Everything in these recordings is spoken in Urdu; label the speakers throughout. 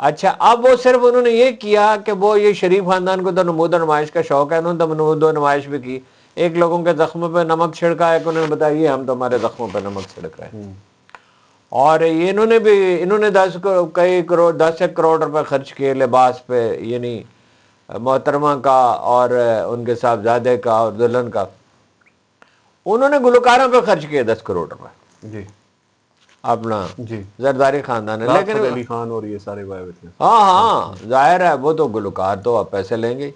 Speaker 1: اچھا اب وہ صرف انہوں نے یہ کیا کہ وہ یہ شریف خاندان کو تو نمود و نمائش کا شوق ہے، انہوں نے تو نمود و نمائش بھی کی، ایک لوگوں کے زخموں پہ نمک چھڑکا ہے کہ انہوں نے بتایا یہ ہم تمہارے زخموں پہ نمک چھڑک رہے ہیں، اور یہ انہوں نے 10 کروڑ روپے خرچ کیے لباس پہ، یعنی محترمہ کا اور ان کے صاحبزادے کا اور دلہن کا، انہوں نے گلوکاروں پہ خرچ کیے 10 کروڑ روپے
Speaker 2: جی
Speaker 1: اپنا
Speaker 2: جی،
Speaker 1: زرداری خاندان ہے،
Speaker 2: رات
Speaker 1: لیکن
Speaker 2: فتح علی خان اور یہ سارے بھائی تھے.
Speaker 1: ہاں ظاہر ہے وہ تو گلوکار تو اب پیسے لیں گے.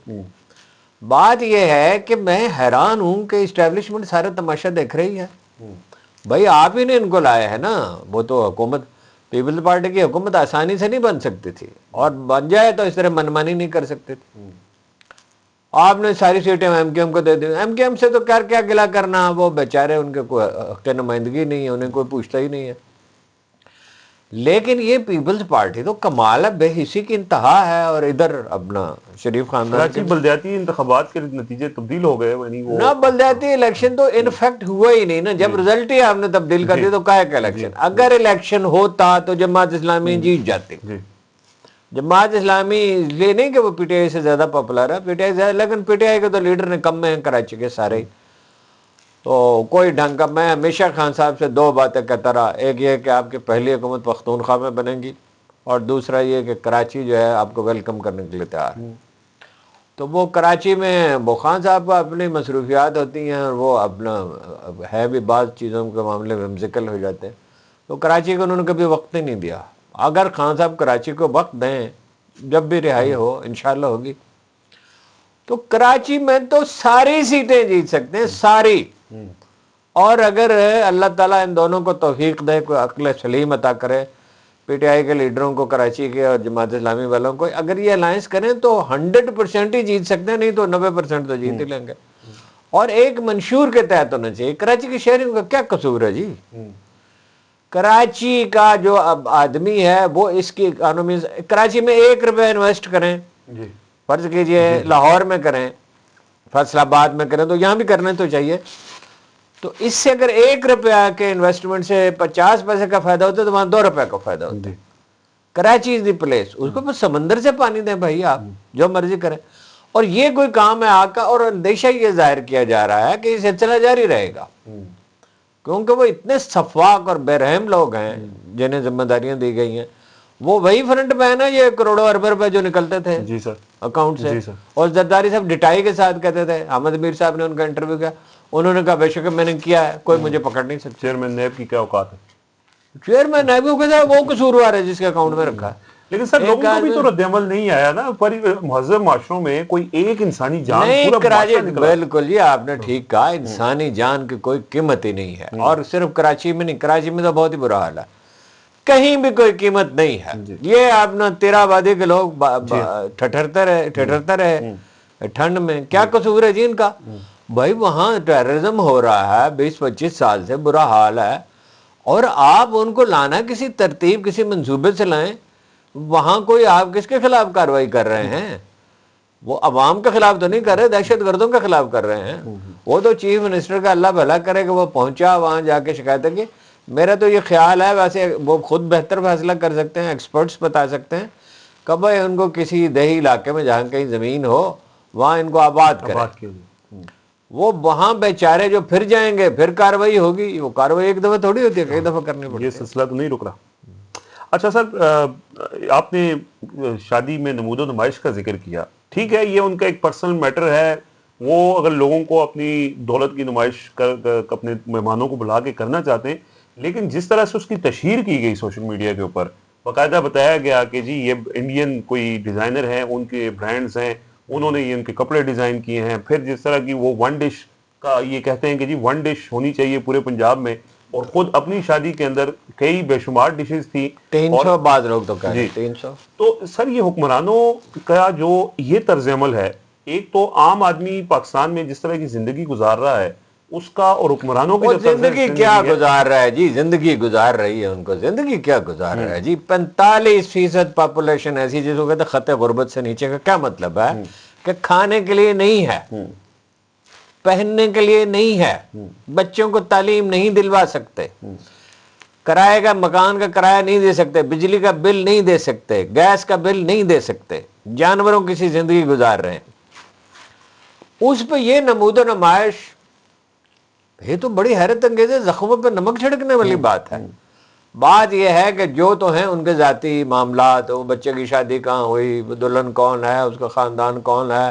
Speaker 1: بات یہ ہے کہ میں حیران ہوں کہ اسٹیبلشمنٹ سارا تماشا دیکھ رہی ہے. بھائی آپ ہی نے ان کو لائے ہیں نا، وہ تو حکومت پیپلز پارٹی کی حکومت آسانی سے نہیں بن سکتی تھی، اور بن جائے تو اس طرح منمانی نہیں کر سکتے تھے. آپ نے ساری سیٹیں ایم کیو ایم کو دے دی، ایم کیو ایم سے تو کیا گلا کرنا، وہ بیچارے ان کے کوئی حق نمائندگی نہیں ہے، انہیں کوئی پوچھتا ہی نہیں ہے. لیکن یہ پیپلز پارٹی تو کمال ہے، بے حسی کی انتہا ہے، اور ادھر اپنا شریف خاندان
Speaker 2: کراچی بلدیاتی انتخابات کے نتیجے تبدیل ہو گئے، یعنی وہ
Speaker 1: نہ بلدیاتی الیکشن تو انفیکٹ ہوا ہی نہیں نا، جب رزلٹ ہی آپ نے تبدیل کر دی تو کیا الیکشن؟ اگر الیکشن ہوتا تو جماعت اسلامی جیت جاتی. جماعت اسلامی اس لیے نہیں کہ وہ پی ٹی آئی سے زیادہ پاپولر ہے، پی ٹی آئی زیادہ، لیکن پی ٹی آئی کے تو لیڈر نے کم میں ہیں کراچی کے سارے، تو کوئی ڈھنگ کا. میں ہمیشہ خان صاحب سے 2 باتیں کہتا رہا، ایک یہ کہ آپ کی پہلی حکومت پختونخوا میں بنے گی، اور دوسرا یہ کہ کراچی جو ہے آپ کو ویلکم کرنے کے لیے تیار ہے. تو وہ کراچی میں وہ خان صاحب کو اپنی مصروفیات ہوتی ہیں، اور وہ اپنا ہے بھی بعض چیزوں کے معاملے میں مزکل ہو جاتے ہیں، تو کراچی کو انہوں نے کبھی وقت ہی نہیں دیا. اگر خان صاحب کراچی کو وقت دیں، جب بھی رہائی ہو انشاءاللہ ہوگی، تو کراچی میں تو ساری سیٹیں جیت سکتے ہیں، ساری. اور اگر اللہ تعالیٰ ان دونوں کو توفیق دے، کوئی عقل سلیم عطا کرے، پی ٹی آئی کے لیڈروں کو کراچی کے اور جماعت اسلامی والوں کو، اگر یہ الائنس کریں تو 100% ہی جیت سکتے ہیں، نہیں تو 90% تو جیت ہی لیں گے. اور ایک منشور کے تحت ہونا چاہیے. کراچی کے شہریوں کا کیا قصور ہے جی؟ کراچی کا جو اب آدمی ہے وہ اس کی اکانومی، کراچی میں 1 روپے انویسٹ کریں، فرض کیجئے لاہور میں کریں، فیصل آباد میں کریں، تو یہاں بھی کرنا تو چاہیے. تو اس سے اگر 1 روپیہ کے انویسٹمنٹ سے 50 پیسے کا فائدہ ہوتا ہے تو وہاں 2 روپے کا فائدہ ہوتا ہے. کراچی از دی پلیس. اس کو بس سمندر سے پانی دیں بھائی، آپ جو مرضی کریں. اور یہ کوئی کام ہے آقا، اور اندیشہ یہ ظاہر کیا جا رہا ہے کہ یہ سلسلہ جاری رہے گا، کیونکہ وہ اتنے صفاق اور بے رحم لوگ ہیں جنہیں ذمہ داریاں دی گئی ہیں. وہ وہی فرنٹ پہ ہے نا، یہ کروڑوں ارب روپے جو نکلتے تھے
Speaker 2: جی سر
Speaker 1: اکاؤنٹ سے.
Speaker 2: جی سر.
Speaker 1: اور زرداری صاحب ڈٹائی کے ساتھ کہتے تھے، احمد میر صاحب نے ان کا انٹرویو کیا، انہوں نے کہا بے شک میں نے کیا ہے، کوئی مجھے پکڑ نہیں سکتا.
Speaker 2: چیئرمین نیب کی کیا اوقات ہے؟
Speaker 1: چیئرمین نیب کو کہتا ہے وہ قصوروار ہے جس کے اکاؤنٹ میں رکھا ہے.
Speaker 2: لیکن سر لوگوں کو بھی تو رد عمل نہیں آیا نا، پر مہذب معاشروں میں کوئی ایک انسانی جان
Speaker 1: نہیں
Speaker 2: پورا
Speaker 1: کراچی،
Speaker 2: معاشرہ نکلا.
Speaker 1: بالکل جی آپ نے ٹھیک کہا، انسانی جان کی کوئی قیمت ہی نہیں ہے. اور صرف کراچی میں نہیں، کراچی میں تو بہت ہی برا حال ہے، کہیں بھی کوئی قیمت نہیں ہے. یہ اپنا 13 آبادی کے لوگ ٹھٹھرتے رہے ٹھنڈ میں، کیا قصور ہے جی ان کا؟ بھائی وہاں ٹیررزم ہو رہا ہے 20-25 سال سے، برا حال ہے، اور آپ ان کو لانا کسی ترتیب، کسی منصوبے سے لائیں. وہاں کوئی آپ کس کے خلاف کارروائی کر رہے ہیں؟ وہ عوام کے خلاف تو نہیں کر رہے، دہشت گردوں کے خلاف کر رہے ہیں. وہ تو چیف منسٹر کا اللہ بھلا کرے کہ وہ پہنچا وہاں جا کے شکایتیں کی. میرا تو یہ خیال ہے، ویسے وہ خود بہتر فیصلہ کر سکتے ہیں، ایکسپرٹس بتا سکتے ہیں، کہ بھائی ان کو کسی دیہی علاقے میں جہاں کہیں زمین ہو وہاں ان کو آباد کریں. وہ وہاں بیچارے جو پھر جائیں گے، پھر کارروائی ہوگی. وہ کارروائی ایک دفعہ تھوڑی ہوتی ہے، کئی دفعہ کرنی پڑتی ہے.
Speaker 2: یہ سلسلہ تو نہیں رک رہا. اچھا سر، آپ نے شادی میں نمود و نمائش کا ذکر کیا، ٹھیک ہے، یہ ان کا ایک پرسنل میٹر ہے. وہ اگر لوگوں کو اپنی دولت کی نمائش اپنے مہمانوں کو بلا کے کرنا چاہتے ہیں، لیکن جس طرح سے اس کی تشہیر کی گئی سوشل میڈیا کے اوپر، باقاعدہ بتایا گیا کہ جی یہ انڈین کوئی ڈیزائنر ہیں، ان کے برانڈز ہیں، انہوں نے یہ ان کے کپڑے ڈیزائن کیے ہیں. پھر جس طرح کی وہ 1 ڈش کا یہ کہتے ہیں کہ جی 1 ڈش ہونی چاہیے پورے پنجاب میں، اور خود اپنی شادی کے اندر کئی بے شمار ڈشز تھی.
Speaker 1: 300 بعض لوگ تو کہہ رہے ہیں 300.
Speaker 2: تو سر یہ حکمرانوں کا جو یہ طرز عمل ہے، ایک تو عام آدمی پاکستان میں جس طرح کی زندگی گزار رہا ہے اس کا، اور حکمرانوں کی جو
Speaker 1: زندگی کیا گزار رہا ہے جی، زندگی گزار رہی ہے ان کو، زندگی کیا گزار رہا ہے جی. 45% پاپولیشن ایسی جس کو کہتے ہیں خط غربت سے نیچے. کا کیا مطلب ہے؟ کہ کھانے کے لیے نہیں ہے، پہننے کے لیے نہیں ہے، بچوں کو تعلیم نہیں دلوا سکتے. کرائے کا مکان کا کرایہ نہیں دے سکتے, بجلی کا بل نہیں دے سکتے, گیس کا بل نہیں دے سکتے, جانوروں کی سی زندگی گزار رہے ہیں. اس پہ یہ نمود و نمائش, یہ تو بڑی حیرت انگیز ہے, زخموں پہ نمک چھڑکنے والی بات ہے. بات یہ ہے کہ جو تو ہیں ان کے ذاتی معاملات, وہ بچے کی شادی کہاں ہوئی, دلہن کون ہے, اس کا خاندان کون ہے,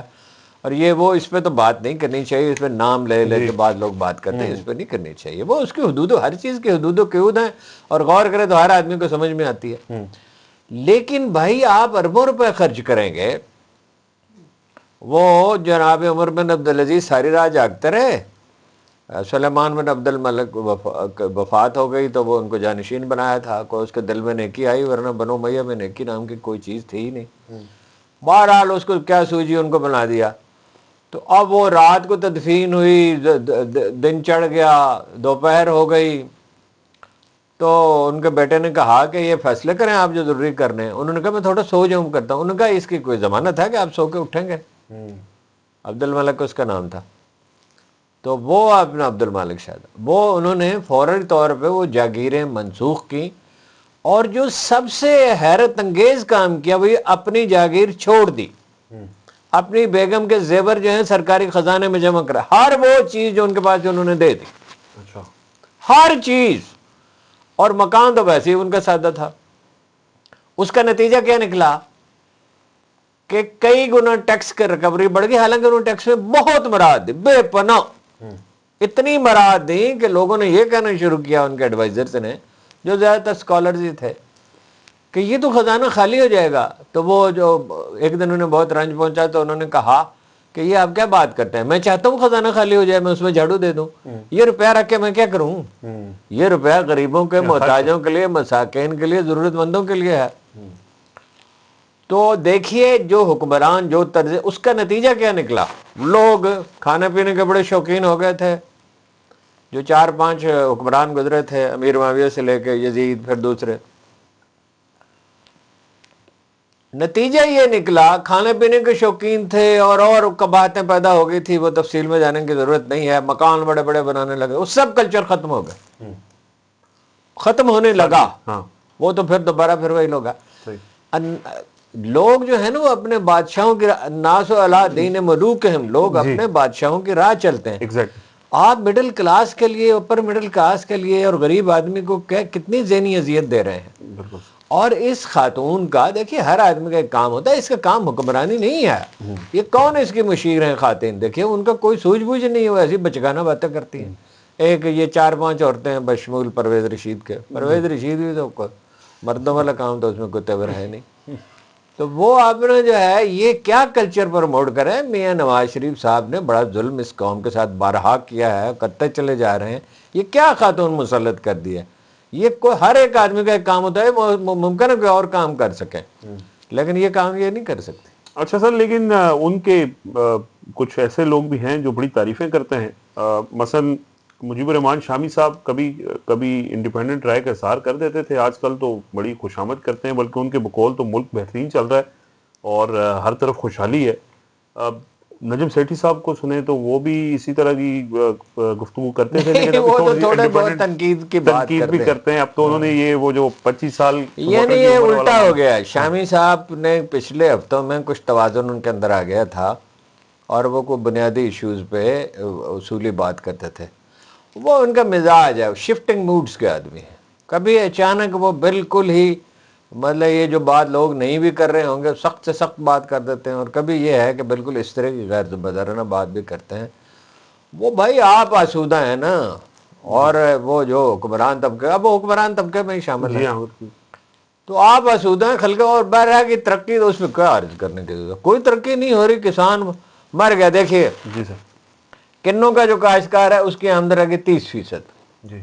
Speaker 1: اور یہ وہ, اس پہ تو بات نہیں کرنی چاہیے. اس پہ نام لے لے کے بعد لوگ بات کرتے ہیں, اس پہ نہیں کرنی چاہیے. وہ اس کی حدود, ہر چیز کی حدود و قیود ہیں, اور غور کرے تو ہر آدمی کو سمجھ میں آتی ہے. لیکن بھائی آپ اربوں روپے خرچ کریں گے, وہ جناب عمر بن عبدالعزیز ساری رات جاگتے رہے, سلیمان بن عبد الملک وفات ہو گئی تو وہ ان کو جانشین بنایا تھا, کوئی اس کے دل میں نیکی آئی, ورنہ بنو امیہ میں نیکی نام کی کوئی چیز تھی ہی نہیں. بہرحال اس کو کیا سوجی, ان کو بنا دیا. تو اب وہ رات کو تدفین ہوئی, دن چڑھ گیا, دوپہر ہو گئی, تو ان کے بیٹے نے کہا کہ یہ فیصلے کریں آپ جو ضروری کرنے ہیں. انہوں نے کہا میں تھوڑا سو جاؤں کرتا ہوں. انہوں نے کہا اس کی کوئی ضمانت ہے کہ آپ سو کے اٹھیں گے؟ عبد الملک اس کا نام تھا. تو وہ اپنا عبد المالک شاید, وہ انہوں نے فوری طور پہ وہ جاگیریں منسوخ کی, اور جو سب سے حیرت انگیز کام کیا وہ یہ اپنی جاگیر چھوڑ دی, اپنی بیگم کے زیور جو ہیں سرکاری خزانے میں جمع کرا, ہر وہ چیز جو ان کے پاس انہوں نے دے دی, ہر چیز. اور مکان تو ویسے ہی ان کا سادہ تھا. اس کا نتیجہ کیا نکلا کہ کئی گنا ٹیکس کی ریکوری بڑھ گئی, حالانکہ انہوں نے ٹیکس میں بہت مراد دی, بے پناہ, اتنی مراد دی کہ لوگوں نے یہ کہنا شروع کیا, ان کے ایڈوائزرز نے جو زیادہ تر اسکالرز ہی تھے, کہ یہ تو خزانہ خالی ہو جائے گا. تو وہ جو ایک دن انہیں بہت رنج پہنچا تو انہوں نے کہا کہ یہ آپ کیا بات کرتے ہیں, میں چاہتا ہوں خزانہ خالی ہو جائے, میں اس میں جھاڑو دے دوں, یہ روپیہ رکھ کے میں کیا کروں؟ یہ روپیہ غریبوں کے, محتاجوں کے لیے, مساکین کے لیے, ضرورت مندوں کے لیے ہے. تو دیکھیے جو حکمران, جو طرز, اس کا نتیجہ کیا نکلا. لوگ کھانے پینے کے بڑے شوقین ہو گئے تھے. جو 4-5 حکمران گزرے تھے, امیر معاویہ سے لے کے یزید, پھر دوسرے, نتیجہ یہ نکلا کھانے پینے کے شوقین تھے, اور قباحتیں پیدا ہو گئی تھی, وہ تفصیل میں جانے کی ضرورت نہیں ہے. مکان بڑے بڑے بنانے لگے, وہ سب کلچر ختم ہو گئے, ختم ہونے لگا. وہ تو پھر دوبارہ پھر وہی لوگ لوگ جو ہے نا وہ اپنے بادشاہوں کی ناس و علی دین ملوکہم, لوگ اپنے بادشاہوں کی راہ چلتے ہیں. آپ مڈل کلاس کے لیے, اوپر مڈل کلاس کے لیے, اور غریب آدمی کو کتنی ذہنی اذیت دے رہے ہیں. اور اس خاتون کا دیکھیے, ہر آدمی کا ایک کام ہوتا ہے, اس کا کام حکمرانی نہیں ہے. یہ کون اس کی مشیر ہیں خواتین, دیکھیے ان کا کوئی سوجھ بوجھ نہیں ہے, وہ ایسی بچگانہ باتیں کرتی ہیں. ایک یہ 4-5 عورتیں ہیں بشمول پرویز رشید کے. پرویز رشید بھی تو مردوں والا کام تو اس میں کوئی تیور ہے نہیں. تو وہ آپ نے جو ہے یہ کیا کلچر پروموٹ کرے. میاں نواز شریف صاحب نے بڑا ظلم اس قوم کے ساتھ بارہا کیا ہے, کرتے چلے جا رہے ہیں. یہ کیا خاتون مسلط کر دی ہے. یہ کوئی ہر ایک آدمی کا ایک کام ہوتا ہے, ممکن ہے کوئی اور کام کر سکیں, لیکن یہ کام یہ نہیں کر سکتے.
Speaker 2: اچھا سر, لیکن ان کے کچھ ایسے لوگ بھی ہیں جو بڑی تعریفیں کرتے ہیں. مثلا مجیب الرحمان شامی صاحب کبھی انڈیپینڈنٹ رائے کا اظہار کر دیتے تھے, آج کل تو بڑی خوشامد کرتے ہیں, بلکہ ان کے بقول تو ملک بہترین چل رہا ہے اور ہر طرف خوشحالی ہے. نجم سیٹھی صاحب کو سنیں تو وہ بھی اسی طرح کی گفتگو کرتے تھے, لیکن
Speaker 1: وہ تو تھوڑے بہت تنقید کی بات
Speaker 2: بھی کرتے ہیں. اب تو انہوں نے یہ وہ جو 25 سال,
Speaker 1: یعنی یہ الٹا ہو گیا. شامی صاحب نے پچھلے ہفتوں میں کچھ توازن ان کے اندر آ گیا تھا, اور وہ کوئی بنیادی ایشوز پہ اصولی بات کرتے تھے. وہ ان کا مزاج ہے, شفٹنگ موڈز کے آدمی ہیں. کبھی اچانک وہ بالکل ہی مطلب یہ جو بات لوگ نہیں بھی کر رہے ہوں گے سخت سے سخت بات کر دیتے ہیں, اور کبھی یہ ہے کہ بالکل اس طرح کی غیر ذمہ بات بھی کرتے ہیں. وہ بھائی آپ آسودہ ہیں نا, اور وہ جو حکمران طبقے, اب وہ حکمران طبقے میں ہی شامل ہیں, تو آپ آسودہ ہیں خلقہ. اور بہرحال کی ترقی تو اس میں کیا عرض کرنے کی ضرورت, کوئی ترقی نہیں ہو رہی. کسان مر گیا. دیکھیے
Speaker 2: جی سر,
Speaker 1: کنوں کا جو کاشتکار ہے اس کی آمدن رہے 30%.
Speaker 2: جی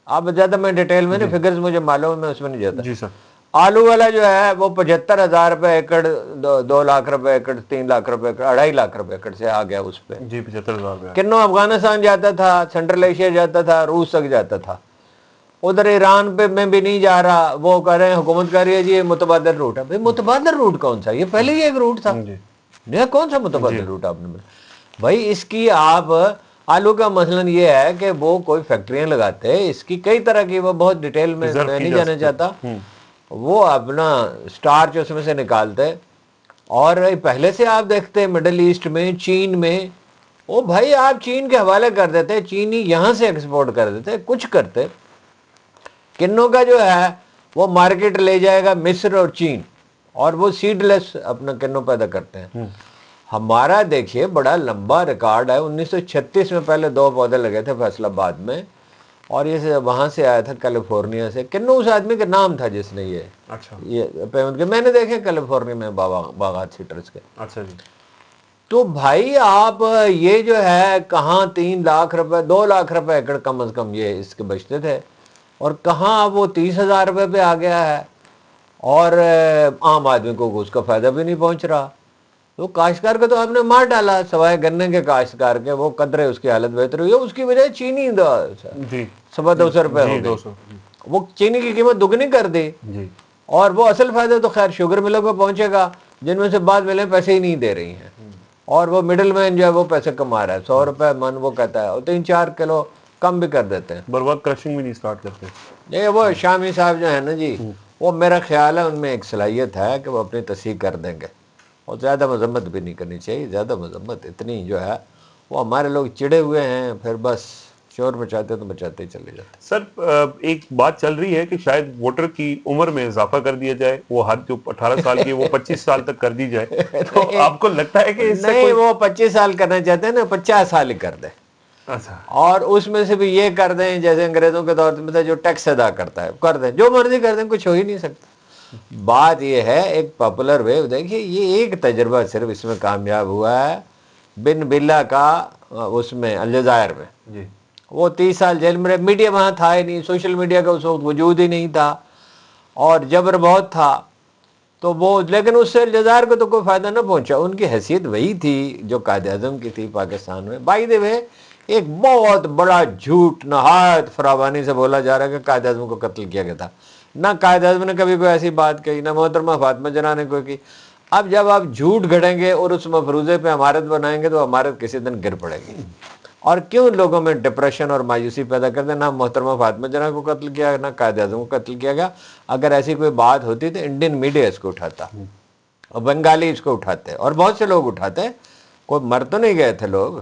Speaker 1: آپ زیادہ میں ڈیٹیل میں نہیں, فگرز مجھے معلوم, میں اس میں نہیں جاتا.
Speaker 2: جی سر.
Speaker 1: آلو والا جو ہے وہ 75,000 روپے ایکڑ, 2 لاکھ روپے ایکڑ, 3 لاکھ روپے ایکڑ, 2.5 لاکھ روپے ایکڑ سے آ گیا اس پہ.
Speaker 2: جی 75,000 روپے.
Speaker 1: کنوں افغانستان جاتا تھا, سینٹرل ایشیا جاتا تھا, روس تک جاتا تھا. ادھر ایران پہ میں بھی نہیں جا رہا. وہ کہہ رہے ہیں, حکومت کہہ رہی ہے جی یہ متبادل روٹ ہے. بھائی متبادل روٹ کون سا, یہ پہلے ہی ایک روٹ تھا. کون سا متبادل روٹ آپ نے بھائی اس کی آپ آلو کا مثلاً یہ ہے کہ وہ کوئی فیکٹریاں لگاتے ہیں، اس کی کئی طرح کی، وہ بہت ڈیٹیل میں نہیں جانا چاہتا، وہ اپنا سٹارچ اس میں سے نکالتے، اور پہلے سے آپ دیکھتے مڈل ایسٹ میں، چین میں، وہ بھائی آپ چین کے حوالے کر دیتے، چینی یہاں سے ایکسپورٹ کر دیتے، کچھ کرتے، کنوں کا جو ہے وہ مارکیٹ لے جائے گا مصر اور چین، اور وہ سیڈ لیس اپنا کنوں پیدا کرتے ہیں۔ ہمارا دیکھیے بڑا لمبا ریکارڈ ہے، 1936 میں پہلے 2 پودے لگے تھے فیصل آباد میں، اور یہ وہاں سے آیا تھا کیلیفورنیا سے، کنوں اس آدمی کا نام تھا جس نے یہ پیمنٹ کے، میں نے دیکھے کیلیفورنیا میں باغات سیٹرس کے۔
Speaker 2: اچھا جی۔
Speaker 1: تو بھائی آپ یہ جو ہے کہاں 3 لاکھ روپے 2 لاکھ روپے ایکڑ کم از کم یہ اس کے بچتے تھے، اور کہاں اب وہ 30,000 روپے پہ آ گیا ہے، اور عام آدمی کو اس کا فائدہ بھی نہیں پہنچ رہا۔ تو کاشتکار کو تو آپ نے مار ڈالا، سوائے گنے کے کاشتکار کے، وہ قدرے اس کی حالت بہتر ہوئی ہے، اس کی وجہ چینی
Speaker 2: جی
Speaker 1: 200 روپے ہو گئی،
Speaker 2: 200
Speaker 1: وہ چینی کی قیمت دگنی کر دی،
Speaker 2: جی۔
Speaker 1: اور وہ اصل فائدہ تو خیر شوگر ملوں کو پہنچے گا، جن میں سے بعض ملیں پیسے ہی نہیں دے رہی ہیں، اور وہ مڈل مین جو ہے وہ پیسے کما رہا ہے، 100 روپے من وہ کہتا ہے، اور 3-4 کلو کم بھی کر دیتے ہیں۔
Speaker 2: بر وقت کرشنگ بھی نہیں سٹارٹ کرتے۔
Speaker 1: یہ وہ شامی صاحب جو ہے نا جی، وہ میرا خیال ہے ان میں ایک صلاحیت ہے کہ وہ اپنی تصحیح کر دیں گے، اور زیادہ مذمت بھی نہیں کرنی چاہیے، زیادہ مذمت اتنی جو ہے، وہ ہمارے لوگ چڑے ہوئے ہیں، پھر بس شور مچاتے تو مچاتے ہی چلے جاتے۔
Speaker 2: سر ایک بات چل رہی ہے کہ شاید ووٹر کی عمر میں اضافہ کر دیا جائے، وہ حد جو 18 سال کی ہے وہ 25 سال تک کر دی جائے، تو آپ کو لگتا ہے کہ اس سے
Speaker 1: نہیں، وہ 25 سال کرنا چاہتے ہیں نا، 50 سال ہی کر دیں،
Speaker 2: اچھا
Speaker 1: اور اس میں سے بھی یہ کر دیں جیسے انگریزوں کے دور میں تھا، جو ٹیکس ادا کرتا ہے کر دیں، جو مرضی کر دیں، کچھ ہو ہی نہیں سکتا۔ بات یہ ہے ایک پاپولر ویو، دیکھیے یہ ایک تجربہ صرف اس میں کامیاب ہوا ہے، بن بلا کا، اس میں الجزائر میں،
Speaker 2: جی
Speaker 1: وہ 30 سال جیل میں رہے، میڈیا وہاں تھا ہی نہیں، سوشل میڈیا کا اس وقت وجود ہی نہیں تھا، اور جبر بہت تھا، تو وہ، لیکن اس سے الجزائر کو تو کوئی فائدہ نہ پہنچا، ان کی حیثیت وہی تھی جو قائد اعظم کی تھی پاکستان میں۔ بائی دی وے، ایک بہت بڑا جھوٹ نہایت فراوانی سے بولا جا رہا ہے کہ قائد اعظم کو قتل کیا گیا تھا، نہ قائد اعظم نے کبھی کوئی ایسی بات کہی، نہ محترمہ فاطمہ جناح نے کوئی کی۔ اب جب آپ جھوٹ گھڑیں گے اور اس مفروضے پہ عمارت بنائیں گے تو عمارت کسی دن گر پڑے گی، اور کیوں لوگوں میں ڈپریشن اور مایوسی پیدا کر دیں، نہ محترمہ فاطمہ جناح کو قتل کیا، نہ قائد اعظم کو قتل کیا گیا۔ اگر ایسی کوئی بات ہوتی تو انڈین میڈیا اس کو اٹھاتا، اور بنگالی اس کو اٹھاتے، اور بہت سے لوگ اٹھاتے، کوئی مر تو نہیں گئے تھے لوگ۔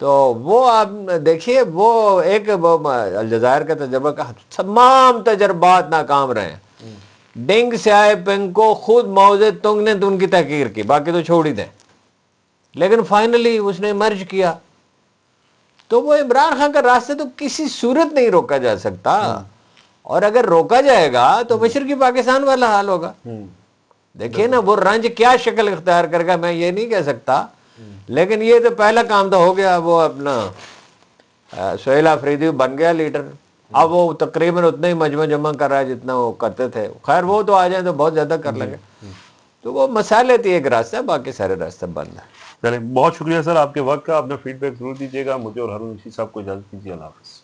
Speaker 1: تو وہ آپ دیکھیے، وہ ایک الجزائر کا تجربہ کا، تمام تجربات ناکام رہے، ڈینگ سیائے پنگ کو خود ماؤ زے تونگ نے تو ان کی تحقیر کی، باقی تو چھوڑ ہی دیں، لیکن فائنلی اس نے مرج کیا۔ تو وہ عمران خان کا راستہ تو کسی صورت نہیں روکا جا سکتا، اور اگر روکا جائے گا تو مشرقی پاکستان والا حال ہوگا۔ دیکھیے نا وہ رنج کیا شکل اختیار کرے گا، میں یہ نہیں کہہ سکتا، لیکن یہ تو پہلا کام تو ہو گیا، وہ اپنا سہیل آفریدی بن گیا لیڈر، اب وہ تقریباً اتنا ہی مجمع جمع کر رہا ہے جتنا وہ کرتے تھے، خیر وہ تو آ جائیں تو بہت زیادہ کر لیں گے، تو وہ مسالے تھی ایک راستہ، باقی سارے راستہ بند ہے۔
Speaker 2: چلیں، بہت شکریہ سر آپ کے وقت کا، اپنا فیڈ بیک ضرور دیجیے گا، مجھے اور ہارون رشید صاحب کو اجازت دیجیے، اللہ حافظ۔